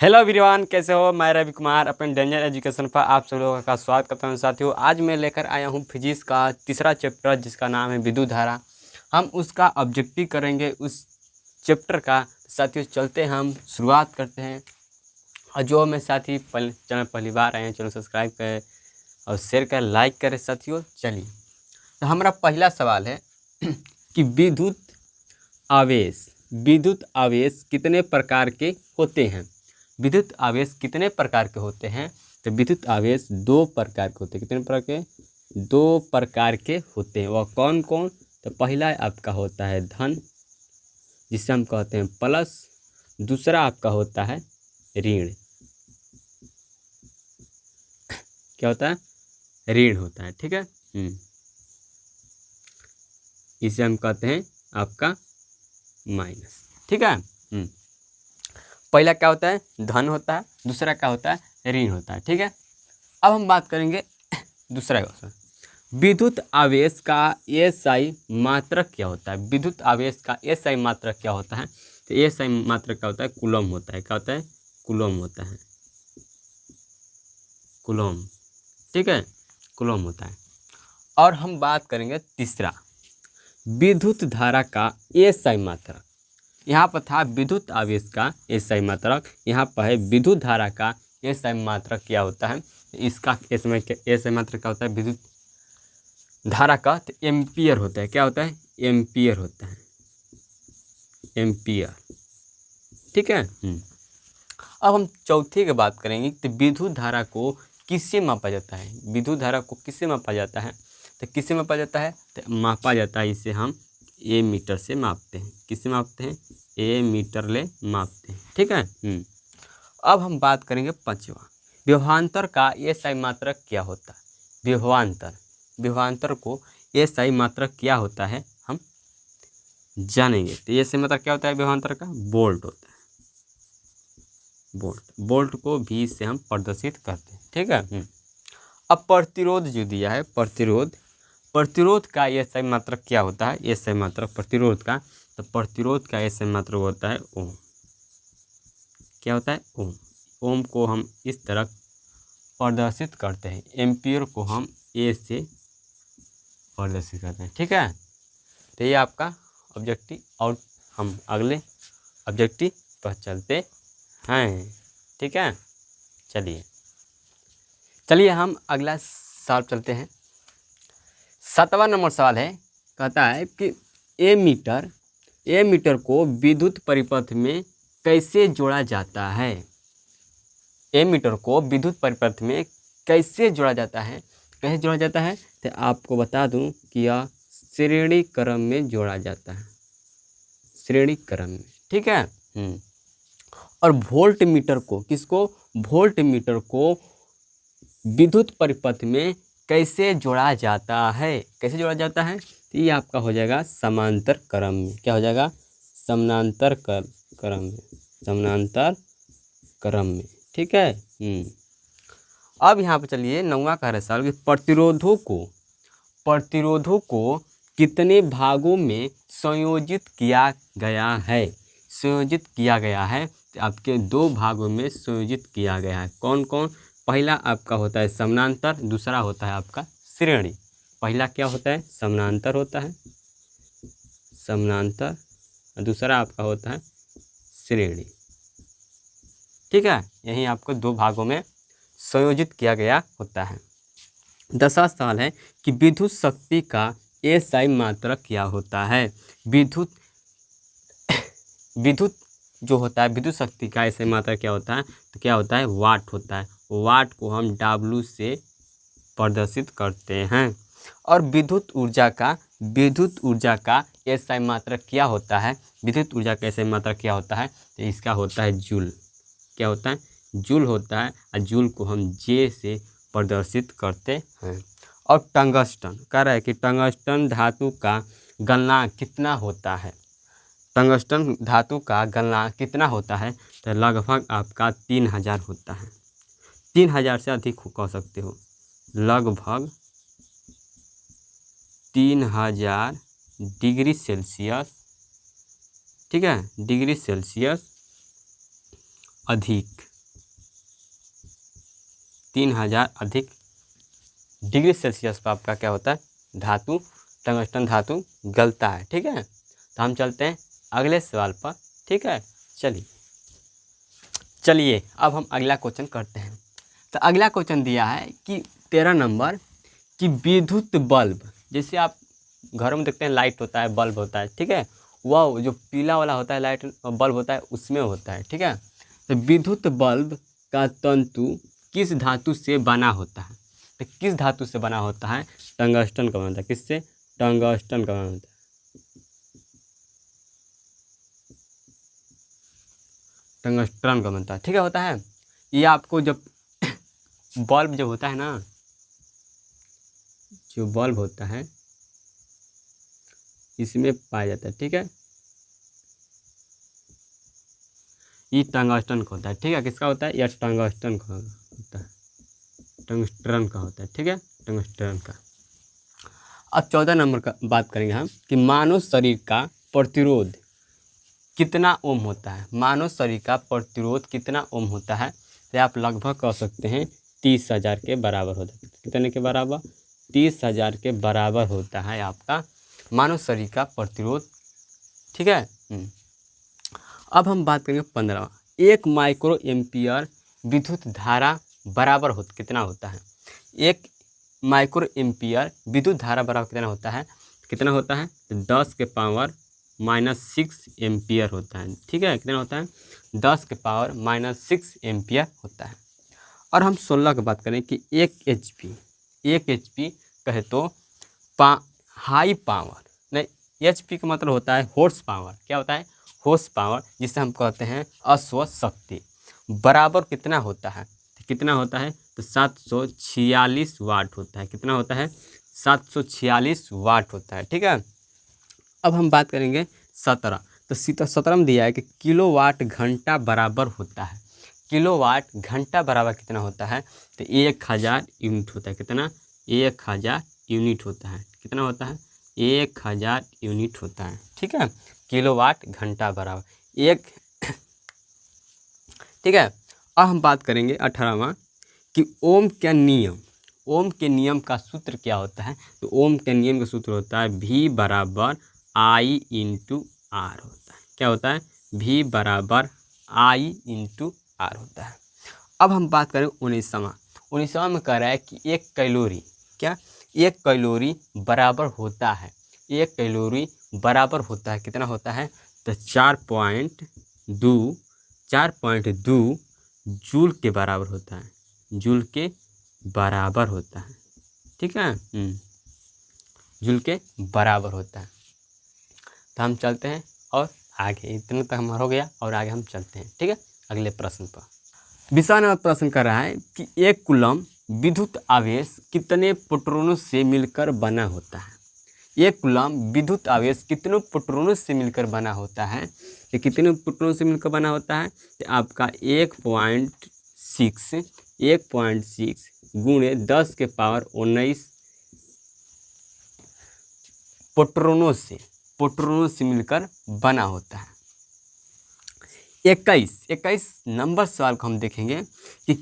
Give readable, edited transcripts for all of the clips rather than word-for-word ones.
Hello everyone, कैसे हो। मैं रवि कुमार अपने डेंजर एजुकेशन पर आप सब लोगों का स्वागत करता हूं। साथियों, आज मैं लेकर आया हूं फिजिक्स का तीसरा चैप्टर जिसका नाम है विद्युत धारा। हम उसका ऑब्जेक्टिव करेंगे उस चैप्टर का। साथियों चलते हैं, हम शुरुआत करते हैं। और जो मेरे साथी चैनल पहली बार आए हैं, चैनल सब्सक्राइब करें और शेयर करें, लाइक करें। साथियों चलिए, तो हमारा पहला सवाल है कि विद्युत आवेश कितने प्रकार के होते हैं। विद्युत आवेश कितने प्रकार के होते हैं? तो विद्युत आवेश दो प्रकार के होते हैं। कितने प्रकार के? दो प्रकार के होते हैं। वह कौन कौन? तो पहला आपका होता है धन, जिसे हम कहते हैं प्लस। दूसरा आपका होता है ऋण। क्या होता है? ऋण होता है। ठीक है। इसे हम कहते हैं आपका माइनस। ठीक है। पहला क्या होता है? धन होता है। दूसरा क्या होता है? ऋण होता है। ठीक है। अब हम बात करेंगे दूसरा क्वेश्चन। विद्युत आवेश का एसआई मात्रक क्या होता है? विद्युत आवेश का एसआई मात्रक क्या होता है? तो एसआई मात्रक क्या होता है? कूलम होता है। क्या होता है? कूलम होता है। कूलम। ठीक है, कूलम होता है। और हम बात करेंगे तीसरा, विद्युत धारा का एसआई मात्रक। यहाँ पर था विद्युत आवेश का एसआई मात्रक, यहाँ पर है विद्युत धारा का एसआई मात्रक क्या होता है। इसका एसआई मात्रक क्या होता है? विद्युत धारा का तो एम्पियर होता है। क्या होता है? एम्पियर होता है। एम्पियर। ठीक है। अब हम चौथे की बात करेंगे कि विद्युत धारा को किससे मापा जाता है। विद्युत धारा को किससे मापा जाता है? तो किससे मापा जाता है? तो मापा जाता है, इसे हम ए मीटर से मापते हैं। किससे मापते हैं? ए मीटर ले मापते हैं। ठीक है। अब हम बात करेंगे पांचवा, विभवांतर का एसआई मात्रक क्या होता है। विभवांतर को एसआई मात्रक क्या होता है हम जानेंगे। तो एसआई मात्रक क्या होता है विभवांतर का? वोल्ट होता है। वोल्ट को भी से हम प्रदर्शित करते हैं। ठीक है। अब प्रतिरोध जो दिया है, प्रतिरोध का एसआई मात्रक क्या होता है? एसआई मात्रक प्रतिरोध का, तो प्रतिरोध का एसआई मात्रक होता है ओम। क्या होता है? ओम। ओम को हम इस तरह प्रदर्शित करते हैं, एम्पियर को हम ए से प्रदर्शित करते हैं। ठीक है। तो ये आपका ऑब्जेक्टिव, और हम अगले ऑब्जेक्टिव पर चलते हैं। ठीक है। चलिए हम अगला सवाल चलते हैं। 7वां नंबर सवाल है, कहता है कि ए मीटर को विद्युत परिपथ में कैसे जोड़ा जाता है। ए मीटर को विद्युत परिपथ में कैसे जोड़ा जाता है? कैसे जोड़ा जाता है? तो आपको बता दूं कि यह श्रेणी क्रम में जोड़ा जाता है। श्रेणी क्रम में। ठीक है। और वोल्ट मीटर को, किसको? वोल्ट मीटर को विद्युत परिपथ में कैसे जोड़ा जाता है? कैसे जोड़ा जाता है? तो ये आपका हो जाएगा समांतर क्रम में। क्या हो जाएगा? समानांतर क्रम में। समानांतर क्रम में। ठीक है। अब यहाँ पे चलिए 9वां कह रहा है सवाल कि प्रतिरोधों को कितने भागों में संयोजित किया गया है। संयोजित किया गया है, तो आपके दो भागों में संयोजित किया गया है। कौन कौन? पहला आपका होता है समानांतर, दूसरा होता है आपका श्रेणी। पहला क्या होता है? समानांतर होता है, समानांतर। और दूसरा आपका होता है श्रेणी। ठीक है। यही आपको दो भागों में संयोजित किया गया होता है। 10वां सवाल है कि विद्युत शक्ति का एसआई मात्रक क्या होता है। विद्युत जो होता है, विद्युत शक्ति का एसआई मात्रक क्या होता है? तो क्या होता है? वाट होता है। वाट को हम W से प्रदर्शित करते हैं। और विद्युत ऊर्जा का एसआई मात्रक क्या होता है? विद्युत ऊर्जा का एसआई मात्रक क्या होता है? तो इसका होता है जूल। क्या होता है? जूल होता है। और जूल को हम J से प्रदर्शित करते हैं। और टंगस्टन कह रहा है कि टंगस्टन धातु का गलनांक कितना होता है। टंगस्टन धातु का गलनांक कितना होता है? तो लगभग आपका 3000 होता है। 3000 से अधिक कह सकते हो। लगभग 3000 डिग्री सेल्सियस। ठीक है, डिग्री सेल्सियस अधिक। 3000 अधिक डिग्री सेल्सियस पर आपका क्या होता है, धातु, टंगस्टन धातु गलता है। ठीक है, तो हम चलते हैं अगले सवाल पर। ठीक है, चलिए अब हम अगला क्वेश्चन करते हैं। तो अगला क्वेश्चन दिया है कि 13 नंबर कि विद्युत बल्ब, जैसे आप घरों में देखते हैं लाइट होता है, बल्ब होता है, ठीक है, वह जो पीला वाला होता है लाइट बल्ब होता है उसमें होता है। ठीक है, तो विद्युत बल्ब का तंतु किस धातु से बना होता है? तो किस धातु से बना होता है? टंगस्टन का बना होता है। किससे? टंगस्टन का बना होता है। टंगस्टन का बनता है। ठीक है, होता है। ये आपको जब बल्ब जब होता है ना, जो बल्ब होता है इसमें पाया जाता है। ठीक है, ये टंगस्टन का होता है। ठीक है, किसका होता है? यह टंगस्टन का होता है, टंगस्टन का होता है। ठीक है, टंगस्टन का। अब 14 नंबर का बात करेंगे हम कि मानव शरीर का प्रतिरोध कितना ओम होता है? मानव शरीर का प्रतिरोध कितना ओम होता है? तो आप लगभग कह सकते हैं 30,000 के बराबर होता है। कितने के बराबर? 30,000 के बराबर होता है आपका मानव शरीर का प्रतिरोध। ठीक है। अब हम बात करेंगे 15वां। 1 माइक्रो एम्पियर विद्युत धारा बराबर कितना होता है? 1 माइक्रो एम्पियर विद्युत धारा बराबर कितना होता है? कितना होता है? तो 10 के पावर -6 एम्पियर होता है। ठीक है, कितना होता है? 10 के पावर -6 एम्पियर होता है। और हम 16 की बात करें कि 1 HP कहे तो हाई पावर, नहीं, HP का मतलब होता है हॉर्स पावर। क्या होता है? हॉर्स पावर, जिसे हम कहते हैं अश्व शक्ति, बराबर कितना होता है? कितना होता है? तो 746 वाट होता है। कितना होता है? 746 वाट होता है। ठीक है, अब हम बात करेंगे 17। तो 17 में दिया है कि किलोवाट घंटा बराबर होता है। किलोवाट घंटा बराबर कितना होता है? तो 1000 यूनिट होता है। कितना? 1000 यूनिट होता है। कितना होता है? 1000 यूनिट होता है। ठीक है, किलोवाट घंटा बराबर एक। ठीक है, अब हम बात करेंगे 18वां कि ओम का नियम, ओम के नियम का सूत्र क्या होता है? तो ओम के नियम का सूत्र होता है V बराबर I इंटू आर होता है। क्या होता है? V बराबर I इंटू आर होता है। अब हम बात करें 19वां में कह रहा है कि 1 कैलोरी, क्या 1 कैलोरी बराबर होता है? 1 कैलोरी बराबर होता है, कितना होता है? तो 4.2 जूल के बराबर होता है। जूल के बराबर होता है। ठीक है, जूल के बराबर होता है। तो हम चलते हैं और आगे, इतना तक हमारा हो गया और आगे हम चलते हैं। ठीक है, अगले प्रश्न पर। 20वां नंबर प्रश्न कर रहा है कि 1 कूलम विद्युत आवेश कितने प्रोटॉनों से मिलकर बना होता है? 1 कूलम विद्युत आवेश कितनों प्रोटॉनों से मिलकर बना होता है? ये कितने प्रोटॉनों से मिलकर बना होता है? तो आपका 1.6 गुणे 10 के पावर 19 प्रोटॉनों से मिलकर बना होता है। 21 नंबर सवाल को हम देखेंगे कि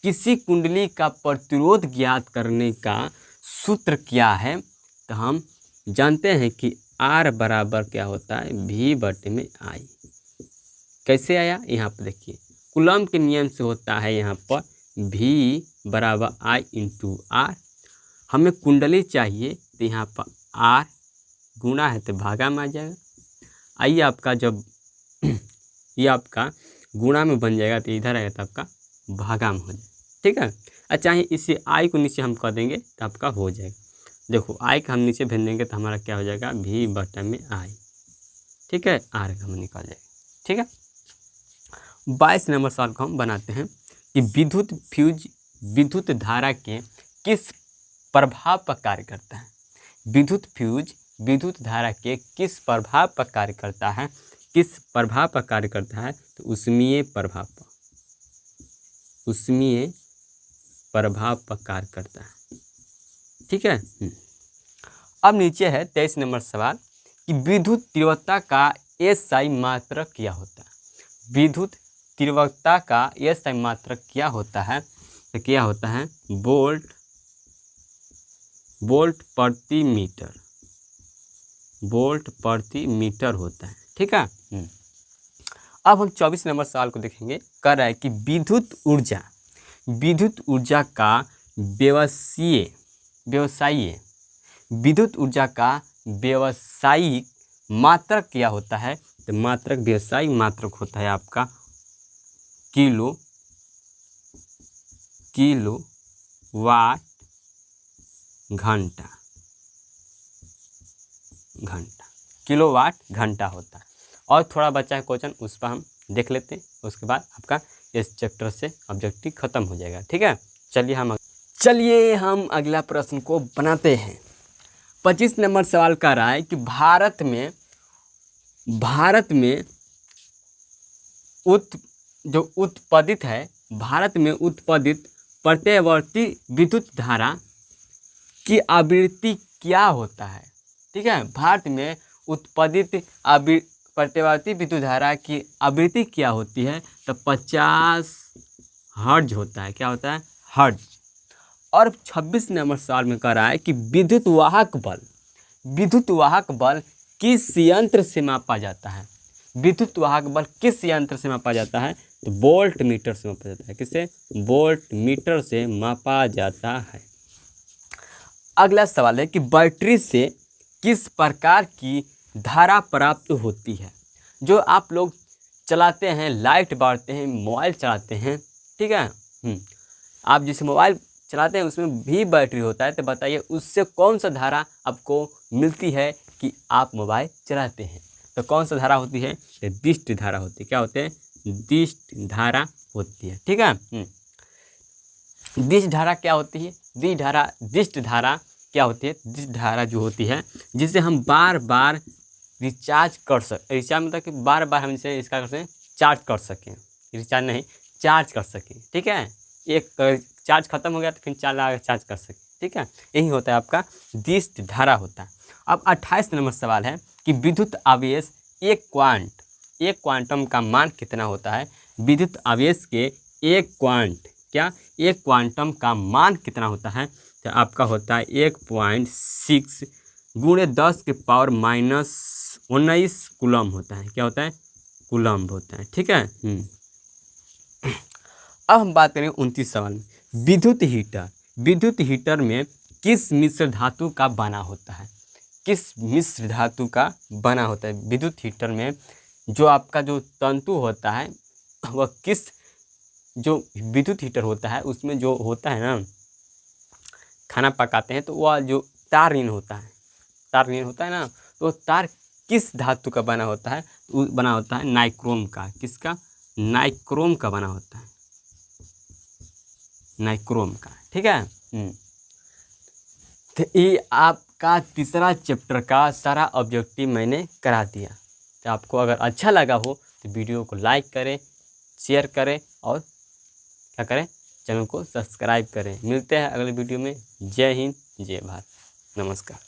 किसी कुंडली का प्रतिरोध ज्ञात करने का सूत्र क्या है? तो हम जानते हैं कि R बराबर क्या होता है? V/I। कैसे आया? यहाँ पर देखिए, कूलम के नियम से होता है यहाँ पर V बराबर I इंटू आर। हमें कुंडली चाहिए तो यहाँ पर R गुणा है तो भागा में आ जाएगा। आइए आपका जब ये आपका गुणा में बन जाएगा तो इधर आएगा तो आपका भागा में हो जाएगा। ठीक है, अच्छा ही इसे I को नीचे हम कर देंगे तो आपका हो जाएगा। देखो I का हम नीचे भेज देंगे तो हमारा क्या हो जाएगा? V/I। ठीक है, R का हम निकल जाएगा। ठीक है, 22 नंबर सवाल को हम बनाते हैं कि विद्युत धारा के किस प्रभाव पर कार्य करता है? विद्युत फ्यूज विद्युत धारा के किस प्रभाव पर कार्य करता है? किस प्रभाव पर कार्य करता है? तो ऊष्मीय प्रभाव पर कार्य करता है। ठीक है, अब नीचे है 23 नंबर सवाल कि विद्युत तीव्रता का SI मात्रक क्या होता है? विद्युत तीव्रता का SI मात्रक क्या होता है? तो क्या होता है? वोल्ट प्रति मीटर, वोल्ट प्रति मीटर होता है। ठीक है। अब हम 24 नंबर सवाल को देखेंगे। कह रहा है कि विद्युत ऊर्जा का व्यवसायिक मात्रक क्या होता है? तो व्यवसायिक मात्रक होता है आपका किलोवाट घंटा होता है। और थोड़ा बचा है क्वेश्चन, उस पर हम देख लेते हैं, उसके बाद आपका इस चैप्टर से ऑब्जेक्टिव खत्म हो जाएगा। ठीक है। चलिए हम अगला प्रश्न को बनाते हैं। 25 नंबर सवाल कह रहा है कि भारत में उत्पादित प्रत्यावर्ती विद्युत धारा की आवृत्ति क्या होता है? ठीक है। भारत में उत्पादित प्रत्यावर्ती विद्युत धारा की आवृत्ति क्या होती है? तो 50 हर्ट्ज होता है। क्या होता है? हर्ट्ज। और 26 नंबर सवाल में कह रहा है कि विद्युत वाहक बल किस यंत्र से मापा जाता है? विद्युत वाहक बल किस यंत्र से मापा जाता है? तो वोल्ट मीटर से मापा जाता है। किससे? वोल्ट मीटर से मापा जाता है। अगला सवाल है कि बैटरी से किस प्रकार की धारा प्राप्त होती है? जो आप लोग चलाते हैं, लाइट बारते हैं, मोबाइल चलाते हैं, ठीक है। आप जिस मोबाइल चलाते हैं उसमें भी बैटरी होता है, तो बताइए उससे कौन सा धारा आपको मिलती है कि आप मोबाइल चलाते हैं? तो कौन सा धारा होती है? तो दिष्ट धारा होती है। क्या होते हैं? दिष्ट धारा होती है। ठीक है। दिष्ट धारा क्या होती है? दिष्ट धारा क्या होती है? दिष्ट धारा जो होती है जिसे हम बार बार रिचार्ज मतलब कि बार बार हम इसे इसका करते हैं चार्ज कर सकें, रिचार्ज नहीं चार्ज कर सकें। ठीक है। एक चार्ज खत्म हो गया तो फिर चार्ज कर सकें। ठीक है। यही होता है आपका दिष्ट धारा होता है। अब 28 नंबर सवाल है कि विद्युत आवेश एक क्वांटम का मान कितना होता है? विद्युत आवेश के एक क्वांटम का मान कितना होता है? तो आपका होता है 1.6 गुणे 10 के पावर -19 कूलम होता है। क्या होता है? कूलम्ब होता है। ठीक है। अब हम बात करें 29 सवाल में। विद्युत हीटर में किस मिश्र धातु का बना होता है? किस मिश्र धातु का बना होता है? विद्युत हीटर में जो आपका जो तंतु होता है वह जो विद्युत हीटर होता है उसमें जो होता है ना, खाना पकाते हैं तो वह जो तारहीन होता है ना, तो तार किस धातु का बना होता है? बना होता है नाइक्रोम का। किसका? नाइक्रोम का बना होता है, नाइक्रोम का। ठीक है। तो ये आपका तीसरा चैप्टर का सारा ऑब्जेक्टिव मैंने करा दिया। तो आपको अगर अच्छा लगा हो तो वीडियो को लाइक करें, शेयर करें और क्या करें? चैनल को सब्सक्राइब करें। मिलते हैं अगले वीडियो में। जय हिंद, जय भारत, नमस्कार।